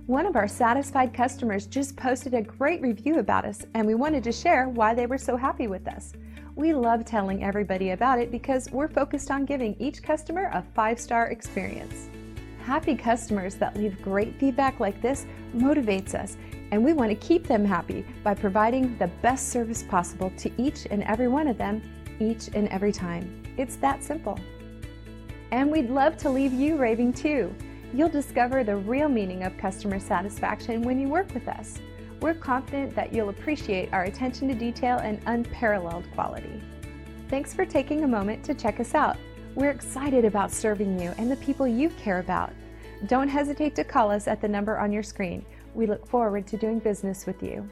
One of our satisfied customers just posted a great review about us, and we wanted to share why they were so happy with us. We love telling everybody about it because we're focused on giving each customer a 5-star experience. Happy customers that leave great feedback like this motivates us, and we want to keep them happy by providing the best service possible to each and every one of them, each and every time. It's that simple. And we'd love to leave you raving too. You'll discover the real meaning of customer satisfaction when you work with us. We're confident that you'll appreciate our attention to detail and unparalleled quality. Thanks for taking a moment to check us out. We're excited about serving you and the people you care about. Don't hesitate to call us at the number on your screen. We look forward to doing business with you.